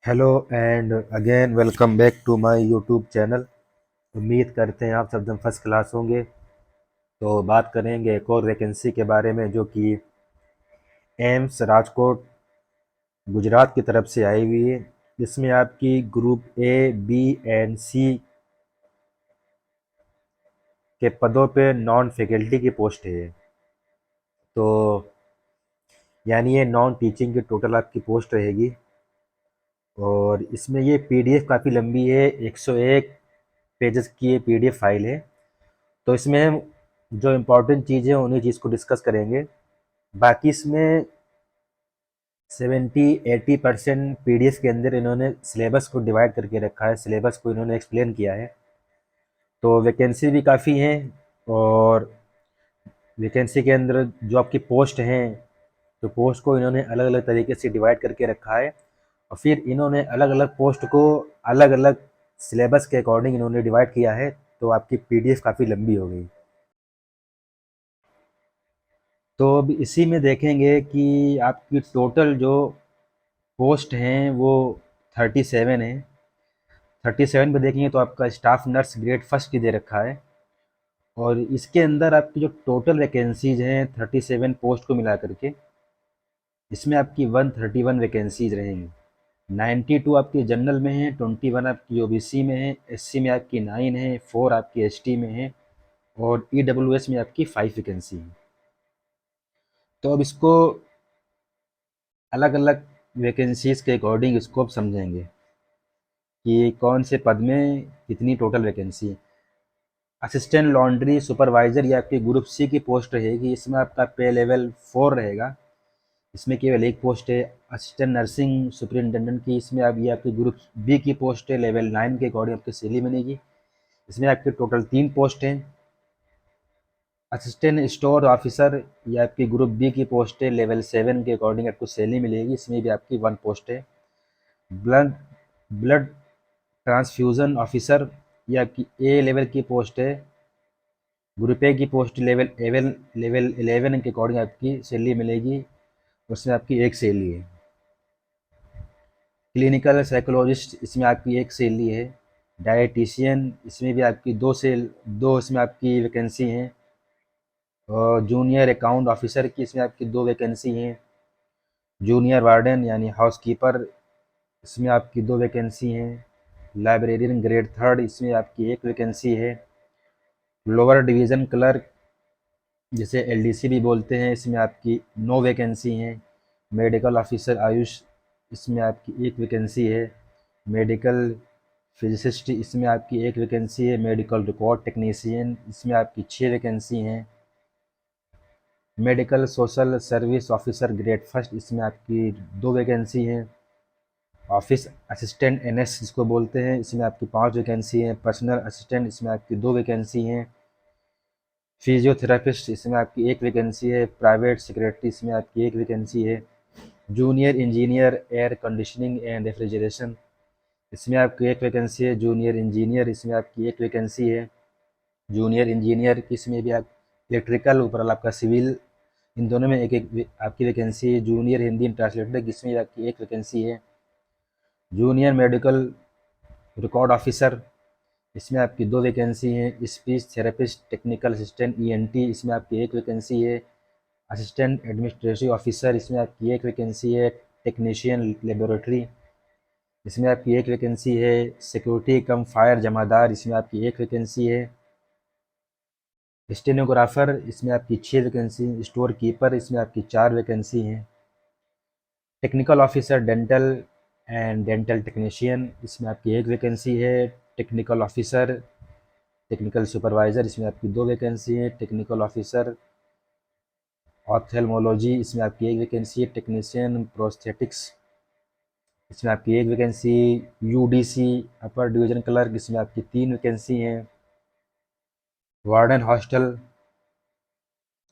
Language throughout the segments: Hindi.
Hello and again welcome back to my YouTube channel. उम्मीद करते हैं आप सब एकदम फर्स्ट क्लास होंगे। तो बात करेंगे एक और वैकेंसी के बारे में जो कि एम्स राजकोट गुजरात की तरफ से आई हुई है। इसमें आपकी ग्रुप ए बी एंड सी के पदों पे नॉन फैकल्टी की पोस्ट है। तो यानी ये नॉन टीचिंग की टोटल आपकी पोस्ट रहेगी। और इसमें ये पीडीएफ काफ़ी लंबी है, 101 पेजेस की ये पीडीएफ फाइल है। तो इसमें हम जो इम्पोर्टेंट चीज़ें हैं उन्हीं चीज़ को डिस्कस करेंगे। बाकी इसमें 70-80% पीडीएफ के अंदर इन्होंने सिलेबस को डिवाइड करके रखा है, सिलेबस को इन्होंने एक्सप्लेन किया है। तो वैकेंसी भी काफ़ी हैं। और वैकेंसी के अंदर जो आपकी पोस्ट हैं, तो पोस्ट को इन्होंने अलग अलग तरीके से डिवाइड करके रखा है। और फिर इन्होंने अलग अलग पोस्ट को अलग अलग सिलेबस के अकॉर्डिंग इन्होंने डिवाइड किया है। तो आपकी पीडीएफ काफ़ी लंबी हो गई। तो अब इसी में देखेंगे कि आपकी टोटल जो पोस्ट हैं वो 37 है। 37 पे देखेंगे तो आपका स्टाफ नर्स ग्रेड फर्स्ट की दे रखा है। और इसके अंदर आपकी जो टोटल वैकेंसीज हैं 37 पोस्ट को मिला करके, इसमें आपकी 131 वैकेंसीज रहेंगी। 92 आपकी जनरल में है, 21 आपकी ओबीसी में है, एससी में आपकी 9 है, 4 आपकी एसटी में है, और ईडब्ल्यूएस में आपकी 5 वैकेंसी है। तो अब इसको अलग अलग वैकेंसीज के अकॉर्डिंग इसको अब समझेंगे कि कौन से पद में कितनी टोटल वैकेंसी है। असिस्टेंट लॉन्ड्री सुपरवाइजर ये आपकी ग्रुप सी की पोस्ट रहेगी। इसमें आपका पे लेवल 4 रहेगा। इसमें केवल एक पोस्ट है। असिस्टेंट नर्सिंग सुपरिटेंडेंट की, इसमें अब ये आपकी ग्रुप बी की पोस्ट है, लेवल 9 के अकॉर्डिंग आपकी सैलरी बनेगी। इसमें आपके टोटल 3 पोस्ट हैं। असिस्टेंट स्टोर ऑफिसर ये आपकी ग्रुप बी की पोस्ट है, लेवल 7 के अकॉर्डिंग आपको सैलरी मिलेगी। इसमें भी आपकी 1 पोस्ट है। ब्लड ब्लड ट्रांसफ्यूज़न ऑफिसर ये आपकी ए लेवल की पोस्ट है। ग्रुप ए की पोस्ट लेवल 11 के अकॉर्डिंग आपकी सैलरी मिलेगी। उसमें आपकी एक सैलरी है। क्लिनिकल साइकोलॉजिस्ट इसमें आपकी एक सैलरी है। डायटिशियन इसमें भी आपकी दो इसमें आपकी वैकेंसी हैं। और जूनियर अकाउंट ऑफिसर की इसमें आपकी 2 वैकेंसी हैं। जूनियर वार्डन यानी हाउसकीपर इसमें आपकी 2 वैकेंसी हैं। लाइब्रेरियन ग्रेड थर्ड इसमें आपकी एक वैकेंसी है। लोअर डिवीज़न क्लर्क जिसे एलडीसी भी बोलते हैं, इसमें आपकी 9 वैकेंसी हैं। मेडिकल ऑफिसर आयुष इसमें आपकी एक वैकेंसी है। मेडिकल फिजिसिस्ट इसमें आपकी एक वैकेंसी है। मेडिकल रिकॉर्ड टेक्नीशियन इसमें आपकी 6 वैकेंसी हैं। Medical social service officer grade first इसमें आपकी 2 वैकेंसी हैं। ऑफिस असिस्टेंट एनएस जिसको बोलते हैं, इसमें आपकी 5 वैकेंसी हैं। पर्सनल असिस्टेंट इसमें आपकी 2 वैकेंसी हैं। फिजियोथेरापिस्ट इसमें आपकी एक वैकेंसी है। प्राइवेट सेक्रेटरी इसमें आपकी एक वैकेंसी है। Junior engineer air conditioning and refrigeration इसमें आपकी एक वैकेंसी है। जूनियर इंजीनियर इसमें आपकी एक वैकेंसी है। जूनियर इंजीनियर की इसमें भी आप इलेक्ट्रिकल ऊपर आपका सिविल, इन दोनों में एक एक आपकी वैकेंसी है। जूनियर हिंदी ट्रांसलेटर की इसमें आपकी एक वैकेंसी है। जूनियर मेडिकल रिकॉर्ड ऑफिसर इसमें आपकी 2 वैकेंसी हैं। Speech therapist technical assistant ENT इसमें आपकी एक वैकेंसी है। असिस्टेंट एडमिनिस्ट्रेटिव ऑफिसर इसमें आपकी एक वैकेंसी है। टेक्नीशियन लेबोरेटरी इसमें आपकी एक वैकेंसी है। सिक्योरिटी कम फायर जमादार इसमें आपकी एक वैकेंसी है। स्टेनोग्राफर इसमें आपकी 6 वैकेंसी। स्टोर कीपर इसमें आपकी 4 वैकेंसी हैं। Technical officer dental and dental technician इसमें आपकी एक वैकेंसी है। टेक्निकल ऑफिसर टेक्निकल सुपरवाइज़र इसमें आपकी 2 वैकेंसी हैं। टेक्निकल ऑफिसर ऑप्थेल्मोलॉजी इसमें आपकी एक वैकेंसी है। टेक्नीशियन प्रोस्थेटिक्स इसमें आपकी एक वैकेंसी। यूडीसी अपर डिवीज़न क्लर्क इसमें आपकी 3 वैकेंसी हैं। वार्डन हॉस्टल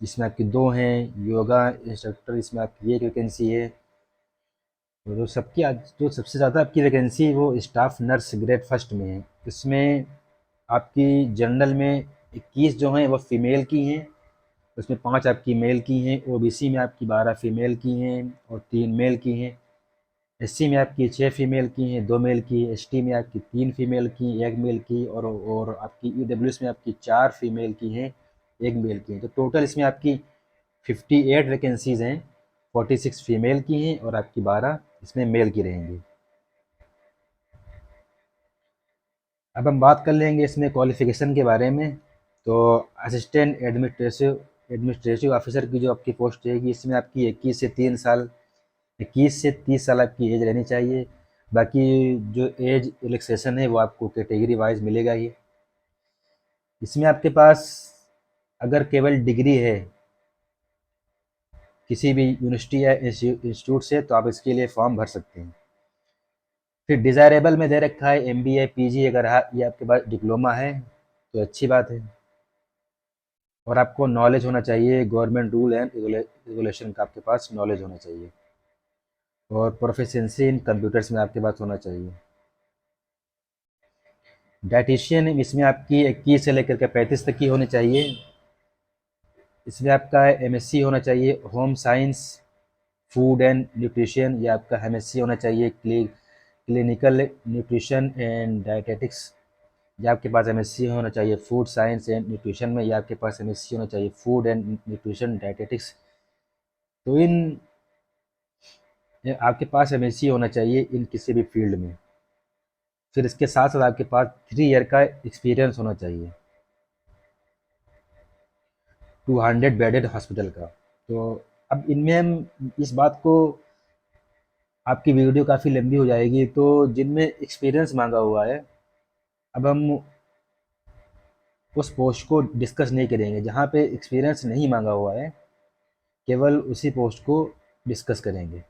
इसमें आपकी 2 हैं। योगा इंस्ट्रक्टर इसमें आपकी एक वैकेंसी है। तो जो सबसे ज़्यादा आपकी वैकेंसी है वो स्टाफ नर्स ग्रेड फर्स्ट में है। इसमें आपकी जनरल में 21 जो हैं वो फीमेल की हैं। उसमें 5 आपकी मेल की हैं। ओबीसी में आपकी 12 फीमेल की हैं और 3 मेल की हैं। एससी में आपकी 6 फीमेल की हैं, 2 मेल की। एसटी में आपकी 3 फीमेल की, 1 मेल की। और आपकी ईडब्ल्यूएस में आपकी 4 फीमेल की हैं, 1 मेल की हैं। तो टोटल इसमें आपकी 58 वैकेंसीज़ हैं, 46 फीमेल की हैं और आपकी 12 इसमें मेल की रहेंगी। अब हम बात कर लेंगे इसमें क्वालिफ़िकेशन के बारे में। तो असिस्टेंट एडमिनिस्ट्रेटिव ऑफिसर की जो आपकी पोस्ट रहेगी, इसमें आपकी 21 से 30 साल आपकी एज रहनी चाहिए। बाकी जो एज रिलैक्सेशन है वो आपको कैटेगरी वाइज मिलेगा ही। इसमें आपके पास अगर केवल डिग्री है किसी भी यूनिवर्सिटी या इंस्टीट्यूट से, तो आप इसके लिए फॉर्म भर सकते हैं। फिर डिज़ायरेबल में दे रखा है एमबीए पीजी, अगर ये आपके पास डिप्लोमा है तो अच्छी बात है। और आपको नॉलेज होना चाहिए, गवर्नमेंट रूल एंड रेगुलेशन का आपके पास नॉलेज होना चाहिए। और प्रोफिशिएंसी इन कंप्यूटर्स में आपके पास होना चाहिए। डाइटिशियन इसमें आपकी 21 से लेकर के 35 तक की होनी चाहिए। इसमें आपका एमएससी होना चाहिए home science food and nutrition, या आपका एमएससी होना चाहिए क्लिनिकल न्यूट्रिशन एंड डायटेटिक्स, या आपके पास एमएससी होना चाहिए फूड साइंस एंड न्यूट्रिशन में, या आपके पास एमएससी होना चाहिए फूड एंड न्यूट्रिशन डायटेटिक्स। तो इन आपके पास एमएससी होना चाहिए इन किसी भी फील्ड में। फिर इसके साथ साथ आपके पास 3 ईयर का एक्सपीरियंस होना चाहिए 200 बेडेड हॉस्पिटल का। तो अब इनमें हम इस बात को, आपकी वीडियो काफ़ी लंबी हो जाएगी, तो जिनमें एक्सपीरियंस मांगा हुआ है, अब हम उस पोस्ट को डिस्कस नहीं करेंगे। जहाँ पे एक्सपीरियंस नहीं मांगा हुआ है, केवल उसी पोस्ट को डिस्कस करेंगे।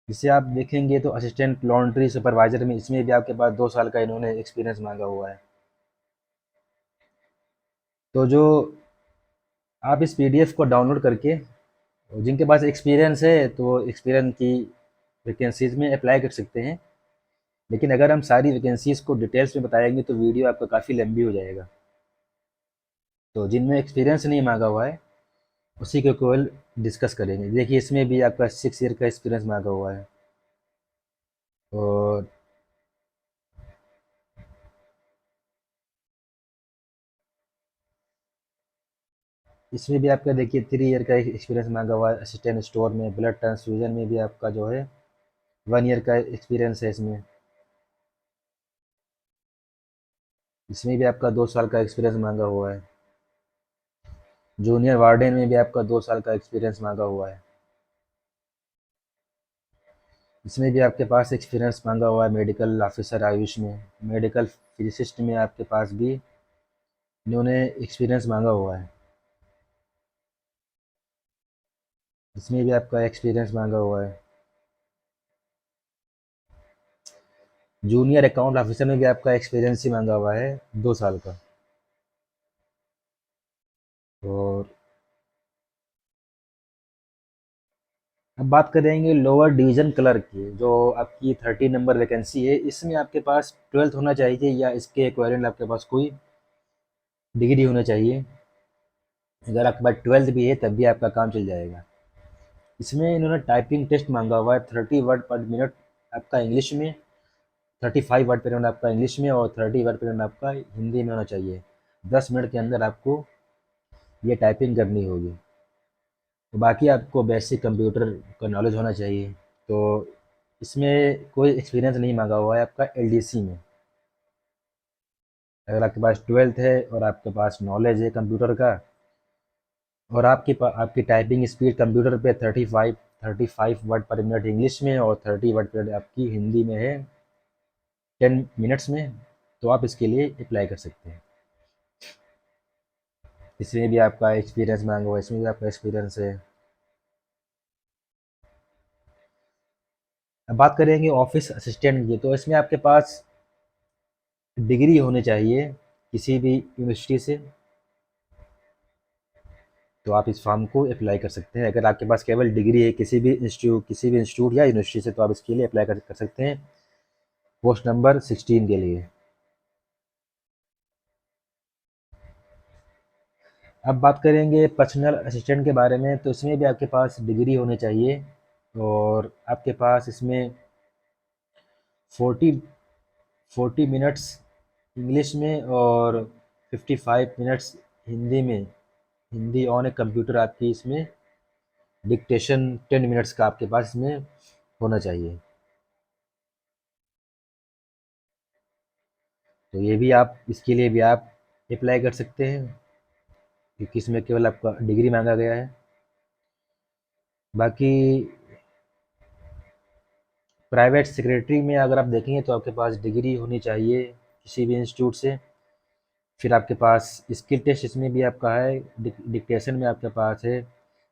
जिसे आप देखेंगे तो असिस्टेंट लॉन्ड्री सुपरवाइजर में, इसमें भी आपके पास 2 साल का इन्होंने एक्सपीरियंस मांगा हुआ है। तो जो आप इस पीडीएफ को डाउनलोड करके, जिनके पास एक्सपीरियंस है तो वो एक्सपीरियंस की वैकेंसीज़ में अप्लाई कर सकते हैं। लेकिन अगर हम सारी वैकेंसीज़ को डिटेल्स में बताएंगे तो वीडियो आपका काफ़ी लंबी हो जाएगा। तो जिनमें एक्सपीरियंस नहीं मांगा हुआ है उसी को केवल डिस्कस करेंगे। देखिए इसमें भी आपका 6 ईयर का एक्सपीरियंस मांगा हुआ है। और इसमें भी आपका देखिए 3 ईयर का एक्सपीरियंस मांगा हुआ है। असिस्टेंट स्टोर में ब्लड ट्रांसफ्यूजन में भी आपका जो है 1 ईयर का एक्सपीरियंस है इसमें। इसमें भी आपका 2 साल का एक्सपीरियंस मांगा हुआ है। जूनियर वार्डन में भी आपका 2 साल का एक्सपीरियंस मांगा हुआ है। इसमें भी आपके पास एक्सपीरियंस मांगा हुआ है मेडिकल ऑफिसर आयुष में। मेडिकल फिजिसिस्ट में आपके पास भी इन्होंने एक्सपीरियंस मांगा हुआ है। इसमें भी आपका एक्सपीरियंस मांगा हुआ है। जूनियर अकाउंट ऑफिसर में भी आपका एक्सपीरियंस ही मांगा हुआ है 2 साल का। और अब बात करेंगे लोअर डिवीज़न क्लर्क की, जो आपकी 30 नंबर वैकेंसी है। इसमें आपके पास 12th होना चाहिए या इसके इक्विवेलेंट आपके पास कोई डिग्री होना चाहिए। अगर आपके पास 12th भी है तब भी आपका काम चल जाएगा। इसमें इन्होंने टाइपिंग टेस्ट मांगा हुआ है 30 वर्ड पर मिनट आपका इंग्लिश में, 35 वर्ड पर मिनट आपका इंग्लिश में और 30 वर्ड पर मिनट आपका हिंदी में होना चाहिए। 10 मिनट के अंदर आपको ये टाइपिंग करनी होगी। तो बाकी आपको बेसिक कंप्यूटर का नॉलेज होना चाहिए। तो इसमें कोई एक्सपीरियंस नहीं मांगा हुआ है आपका एलडीसी में। अगर आपके पास 12th है और आपके पास नॉलेज है कंप्यूटर का, और आपकी टाइपिंग स्पीड कंप्यूटर पे 35 वर्ड पर मिनट इंग्लिश में और 30 वर्ड पर आपकी हिंदी में है 10 मिनट्स में, तो आप इसके लिए अप्लाई कर सकते हैं। इसमें भी आपका एक्सपीरियंस मांगा हुआ है, इसमें भी आपका एक्सपीरियंस है। अब बात करेंगे ऑफिस असिस्टेंट की, तो इसमें आपके पास डिग्री होनी चाहिए किसी भी यूनिवर्सिटी से, तो आप इस फॉर्म को अप्लाई कर सकते हैं। अगर आपके पास केवल डिग्री है किसी भी इंस्टीट्यूट या यूनिवर्सिटी से, तो आप इसके लिए अप्लाई कर सकते हैं पोस्ट नंबर 16 के लिए। अब बात करेंगे पर्सनल असिस्टेंट के बारे में, तो इसमें भी आपके पास डिग्री होनी चाहिए और आपके पास इसमें 40 40 मिनट्स इंग्लिश में और 55 मिनट्स हिंदी में, हिंदी ऑन ए कंप्यूटर आपकी इसमें डिक्टेशन 10 मिनट्स का आपके पास इसमें होना चाहिए। तो ये भी आप, इसके लिए भी आप अप्लाई कर सकते हैं क्योंकि इसमें केवल आपका डिग्री मांगा गया है। बाकी प्राइवेट सेक्रेटरी में अगर आप देखेंगे तो आपके पास डिग्री होनी चाहिए किसी भी इंस्टीट्यूट से। फिर आपके पास स्किल टेस्ट इसमें भी आपका है, डिक्टेशन में आपके पास है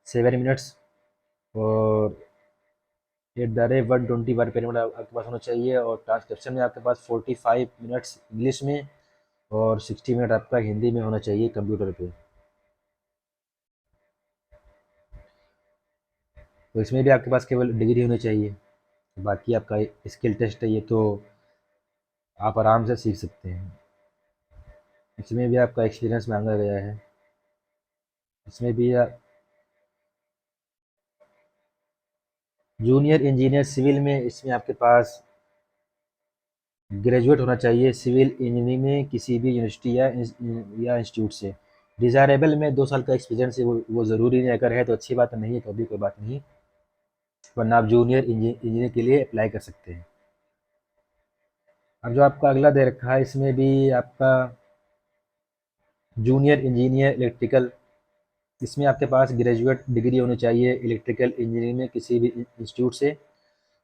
7 मिनट्स और एट द रेट 120 वर्ड पर मिनट आपके पास होना चाहिए, और ट्रांसक्रिप्शन में आपके पास 45 मिनट्स इंग्लिश में और 60 मिनट आपका हिंदी में होना चाहिए कंप्यूटर पे। तो इसमें भी आपके पास केवल डिग्री होनी चाहिए। बाकी आपका स्किल टेस्ट है, ये तो आप आराम से सीख सकते हैं। इसमें भी आपका एक्सपीरियंस मांगा गया है। इसमें भी जूनियर इंजीनियर सिविल में, इसमें आपके पास ग्रेजुएट होना चाहिए सिविल इंजीनियरिंग में किसी भी यूनिवर्सिटी या इंस्टीट्यूट से। डिज़ायरेबल में 2 साल का एक्सपीरियंस है, वो ज़रूरी नहीं, अगर है तो अच्छी बात, नहीं है तो भी कोई बात नहीं, वरना आप जूनियर इंजीनियर के लिए अप्लाई कर सकते हैं। अब जो आपका अगला दे रखा है इसमें भी आपका जूनियर इंजीनियर इलेक्ट्रिकल, इसमें आपके पास ग्रेजुएट डिग्री होनी चाहिए इलेक्ट्रिकल इंजीनियरिंग में किसी भी इंस्टीट्यूट से,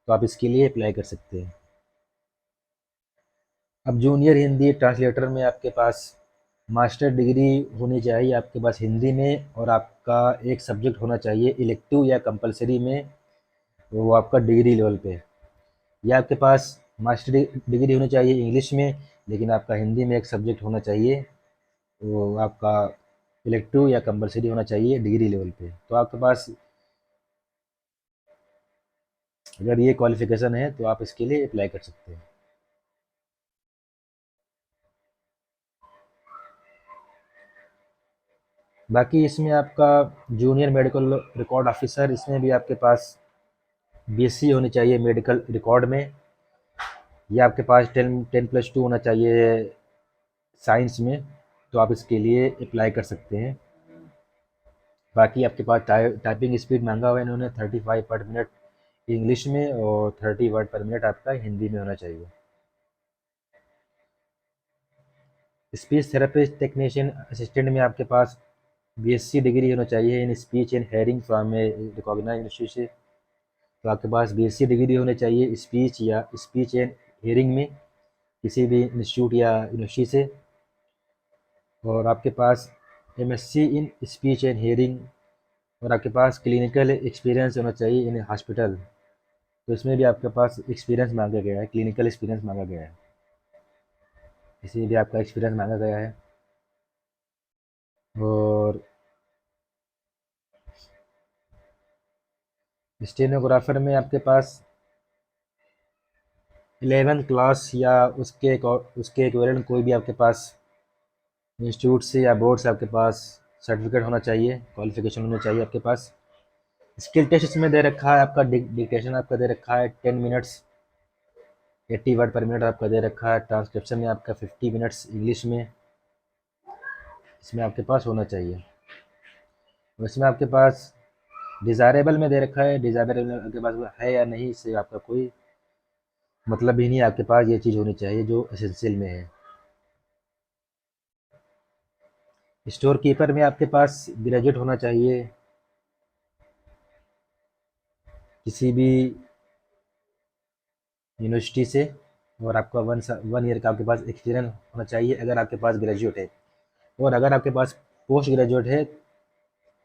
तो आप इसके लिए अप्लाई कर सकते हैं। अब जूनियर हिंदी ट्रांसलेटर में आपके पास मास्टर डिग्री होनी चाहिए आपके पास हिंदी में, और आपका एक सब्जेक्ट होना चाहिए इलेक्टिव या कंपलसरी में, वो आपका डिग्री लेवल पे, या आपके पास मास्टर डिग्री होनी चाहिए इंग्लिश में, लेकिन आपका हिंदी में एक सब्जेक्ट होना चाहिए, वो आपका इलेक्टिव या कंपलसरी होना चाहिए डिग्री लेवल पे। तो आपके पास अगर ये क्वालिफिकेशन है तो आप इसके लिए अप्लाई कर सकते हैं। बाकी इसमें आपका जूनियर मेडिकल रिकॉर्ड ऑफिसर, इसमें भी आपके पास बीएससी होनी चाहिए मेडिकल रिकॉर्ड में, या आपके पास 10+2 होना चाहिए साइंस में, तो आप इसके लिए अप्लाई कर सकते हैं। बाकी आपके पास टाइपिंग स्पीड मांगा हुआ है इन्होंने 35 पर मिनट इंग्लिश में और 30 वर्ड पर मिनट आपका हिंदी में होना चाहिए। स्पीच थेरेपिस्ट टेक्नीशियन असिस्टेंट में आपके पास बीएससी डिग्री होना चाहिए in speech and hearing from a recognised institute. तो आपके पास बीएससी डिग्री होनी चाहिए स्पीच या स्पीच एंड हेयरिंग में किसी भी इंस्टीट्यूट या यूनिवर्सिटी से, और आपके पास MSc in speech and hearing, और आपके पास क्लिनिकल एक्सपीरियंस होना चाहिए इन हॉस्पिटल। तो इसमें भी आपके पास एक्सपीरियंस मांगा गया है, क्लिनिकल एक्सपीरियंस मांगा गया है, इसमें भी आपका एक्सपीरियंस मांगा गया है। और स्टेनोग्राफर में आपके पास 11th क्लास या उसके इक्विवेलेंट कोई भी आपके पास इंस्टीट्यूट से या बोर्ड से आपके पास सर्टिफिकेट होना चाहिए, क्वालिफिकेशन होनी चाहिए आपके पास। स्किल टेस्ट इसमें दे रखा है आपका, डिक्टेशन आपका दे रखा है 10 मिनट्स 80 वर्ड पर मिनट आपका दे रखा है। ट्रांसक्रिप्शन में आपका 50 मिनट्स इंग्लिश में इसमें आपके पास होना चाहिए। और इसमें आपके पास डिज़ायरेबल में दे रखा है, डिज़ायरेबल में आपके पास है या नहीं इससे आपका कोई मतलब ही नहीं, आपके पास ये चीज़ होनी चाहिए जो एसेंशियल में है। स्टोर कीपर में आपके पास ग्रेजुएट होना चाहिए किसी भी यूनिवर्सिटी से, और आपका 1 ईयर का आपके पास एक्सपीरियंस होना चाहिए अगर आपके पास ग्रेजुएट है। और अगर आपके पास पोस्ट ग्रेजुएट है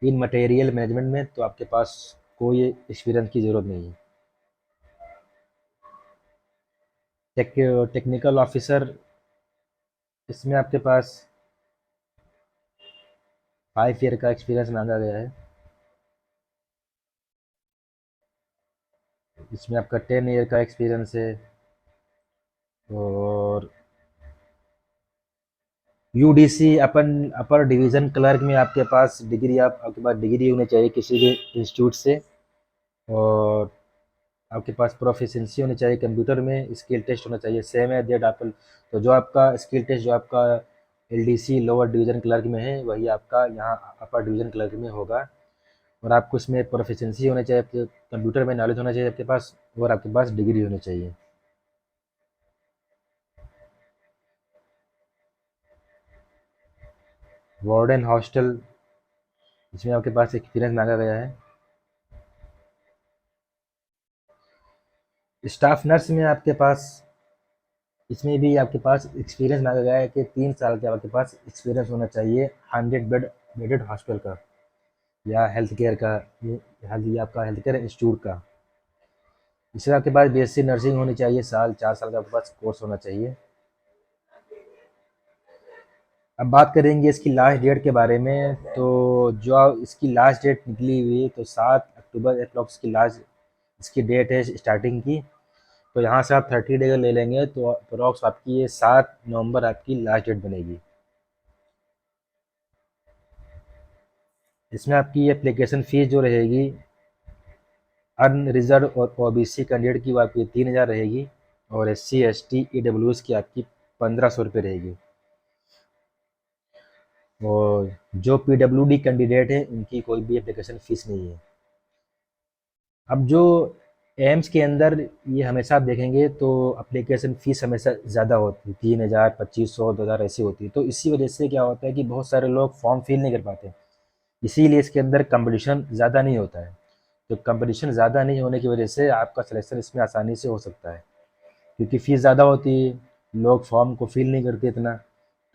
इन मटेरियल मैनेजमेंट में तो आपके पास कोई एक्सपीरियंस की ज़रूरत नहीं है। टेक टेक्निकल ऑफिसर, इसमें आपके पास 5 ईयर का एक्सपीरियंस मांगा गया है। इसमें आपका 10 ईयर का एक्सपीरियंस है, और यूडीसी अपन अपर डिवीज़न क्लर्क में आपके पास डिग्री आपके पास डिग्री होनी चाहिए किसी भी इंस्टीट्यूट से, और आपके पास प्रोफिशिएंसी होनी चाहिए कंप्यूटर में, स्किल टेस्ट होना चाहिए सेम है दैट एप्पल। तो जो आपका स्किल टेस्ट जो आपका एलडीसी लोअर डिवीज़न क्लर्क में है वही आपका यहाँ अपर डिवीज़न क्लर्क में होगा। और आपको इसमें प्रोफिशिएंसी होना चाहिए, आपके कंप्यूटर में नॉलेज होना चाहिए आपके पास, और आपके पास डिग्री होनी चाहिए। वार्डन हॉस्टल, इसमें आपके पास एक्सपीरियंस मांगा गया है। स्टाफ नर्स में आपके पास, इसमें भी आपके पास एक्सपीरियंस मांगा गया है कि 3 साल का आपके पास एक्सपीरियंस होना चाहिए 100 बेडेड हॉस्पिटल का या हेल्थ केयर का, ये हेल्थ या आपका हेल्थ केयर इंस्टीट्यूट का। इसमें आपके पास बीएससी नर्सिंग होनी चाहिए, 4 साल का आपके पास कोर्स होना चाहिए। अब बात करेंगे इसकी लास्ट डेट के बारे में। तो जो इसकी लास्ट डेट निकली हुई तो 7 अक्टूबर अप्रॉक्स की लास्ट इसकी डेट है स्टार्टिंग की। तो यहाँ से आप 30 डे का ले लेंगे तो अप्रॉक्स आपकी ये 7 नवंबर आपकी लास्ट डेट बनेगी। इसमें आपकी एप्लीकेशन फ़ीस जो रहेगी अनरिजर्व और ओबीसी कैंडिडेट की वो आपकी 3,000 रहेगी, और एससी एसटी ईडब्ल्यूएस की आपकी 1,500 रुपये रहेगी। और जो पीडब्ल्यूडी कैंडिडेट हैं उनकी कोई भी एप्लीकेशन फ़ीस नहीं है। अब जो एम्स के अंदर ये हमेशा आप देखेंगे तो एप्लीकेशन फ़ीस हमेशा ज़्यादा होती है, 3,000 2,500 2,000 ऐसी होती है। तो इसी वजह से क्या होता है कि बहुत सारे लोग फॉर्म फिल नहीं कर पाते, इसीलिए इसके अंदर कंपटीशन ज़्यादा नहीं होता है। तो कंपटीशन ज़्यादा नहीं होने की वजह से आपका सिलेक्शन इसमें आसानी से हो सकता है, क्योंकि फ़ीस ज़्यादा होती है, लोग फॉर्म को फिल नहीं करते इतना।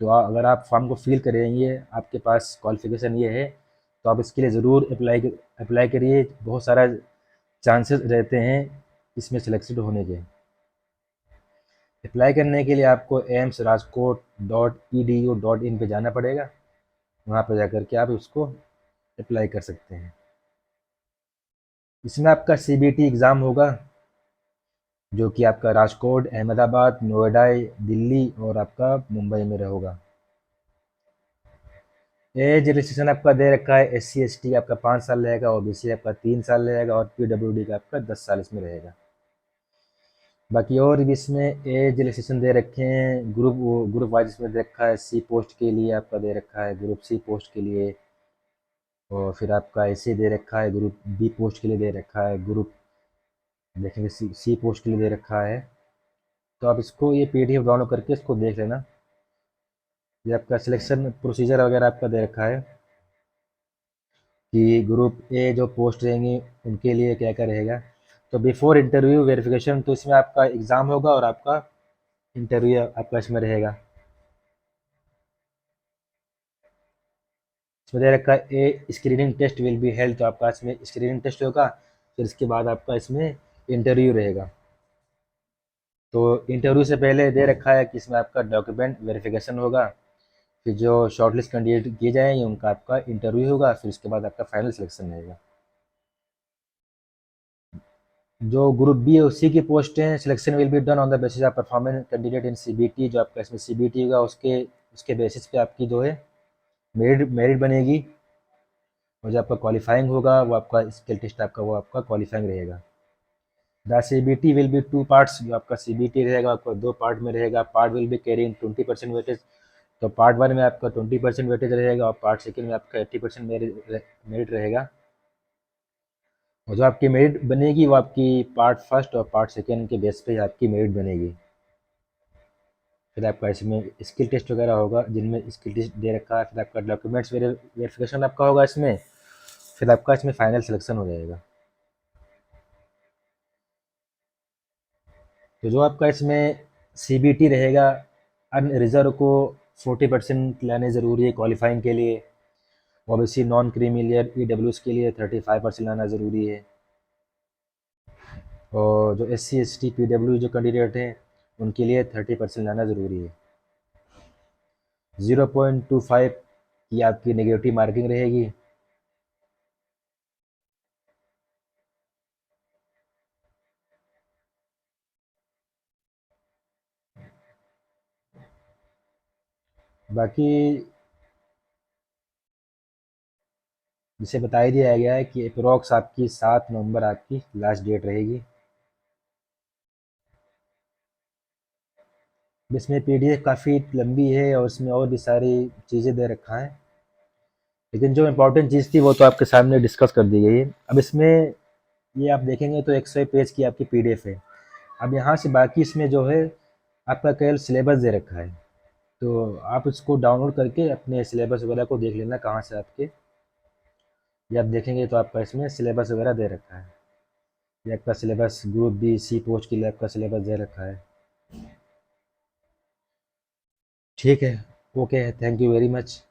तो अगर आप फॉर्म को फिल करेंगे, आपके पास क्वालिफिकेशन ये है, तो आप इसके लिए ज़रूर अप्लाई करिए, बहुत सारा चांसेस रहते हैं इसमें सिलेक्टेड होने के। अप्लाई करने के लिए आपको AIMSRajkot.edu.in पे जाना पड़ेगा, वहाँ पर जाकर के आप उसको अप्लाई कर सकते हैं। इसमें आपका सीबीटी एग्ज़ाम होगा, जो कि आपका राजकोट, अहमदाबाद, नोएडा, दिल्ली और आपका मुंबई में होगा। एज रजिस्ट्रेशन आपका दे रखा है, एस सी एस टी आपका 5 साल रहेगा, ओबीसी आपका 3 साल रहेगा, और पीडब्ल्यूडी का आपका 10 साल इसमें रहेगा। बाकी और भी इसमें एज रजिस्ट्रेशन दे रखे हैं, ग्रुप वाइज इसमें दे रखा है, सी पोस्ट के लिए आपका दे रखा है, ग्रुप सी पोस्ट के लिए, और फिर आपका ऐसे दे रखा है, ग्रुप बी पोस्ट के लिए दे रखा है, ग्रुप देखेंगे सी पोस्ट के लिए दे रखा है। तो आप इसको ये पीडीएफ डाउनलोड करके इसको देख लेना। ये आपका सिलेक्शन प्रोसीजर वगैरह आपका दे रखा है कि ग्रुप ए जो पोस्ट रहेंगी उनके लिए क्या क्या रहेगा। तो बिफोर इंटरव्यू वेरिफिकेशन, तो इसमें आपका एग्ज़ाम होगा और आपका इंटरव्यू आपका इसमें रहेगा। इसमें दे रखा है a screening test will be held, तो आपका इसमें स्क्रीनिंग टेस्ट होगा, फिर इसके बाद आपका इसमें इंटरव्यू रहेगा। तो इंटरव्यू से पहले दे रखा है कि इसमें आपका डॉक्यूमेंट वेरिफिकेशन होगा, फिर जो शॉर्टलिस्ट कैंडिडेट किए जाएंगे उनका आपका इंटरव्यू होगा, फिर उसके बाद आपका फाइनल सिलेक्शन रहेगा। जो ग्रुप बी है उसी की पोस्ट हैं, selection will be done on the basis of performance candidate in CBT, जो आपका इसमें सीबीटी होगा उसके उसके बेसिस पे आपकी जो है मेरिट बनेगी, और जो आपका क्वालिफाइंग होगा वो आपका स्किल टेस्ट आपका वो आपका क्वालिफाइंग रहेगा। The CBT will be 2 parts, जो आपका सीबीटी रहेगा आपको 2 पार्ट में रहेगा। Part will be carrying 20% weightage, तो पार्ट वन में आपका 20% वेटेज रहेगा, और पार्ट सेकंड में आपका 80% मेरिट रहेगा। और जो आपकी मेरिट बनेगी वो आपकी पार्ट फर्स्ट और पार्ट सेकंड के बेस पे आपकी मेरिट बनेगी। फिर आपका इसमें स्किल टेस्ट वगैरह होगा, जिनमें स्किल टेस्ट दे रखा है, फिर आपका डॉक्यूमेंट्स वेरिफिकेशन आपका होगा इसमें, फिर आपका इसमें फाइनल सिलेक्शन हो जाएगा। तो जो आपका इसमें सीबीटी रहेगा, अन रिजर्व को 40% लाने ज़रूरी है क्वालिफाइंग के लिए, OBC non creamy layer EWS के लिए 35% लाना ज़रूरी है, और जो S C S T P W जो कैंडिडेट हैं उनके लिए 30% लाना ज़रूरी है। 0.25 की आपकी नेगेटिव मार्किंग रहेगी। बाकी जिसे बता ही दिया गया है कि अप्रोक्स आपकी 7 नवंबर आपकी लास्ट डेट रहेगी। इसमें पीडीएफ काफ़ी लंबी है और उसमें और भी सारी चीज़ें दे रखा है, लेकिन जो इम्पोर्टेंट चीज़ थी वो तो आपके सामने डिस्कस कर दी गई है। अब इसमें ये आप देखेंगे तो 100 पेज की आपकी पीडीएफ है। अब यहाँ से बाकी इसमें जो है आपका केवल सिलेबस दे रखा है, तो आप उसको डाउनलोड करके अपने सिलेबस वगैरह को देख लेना कहाँ से आपके, ये आप देखेंगे तो आपका इसमें सिलेबस वगैरह दे रखा है। ये आपका syllabus group B C post के लिए आपका सिलेबस दे रखा है। ठीक है, okay, thank you very much.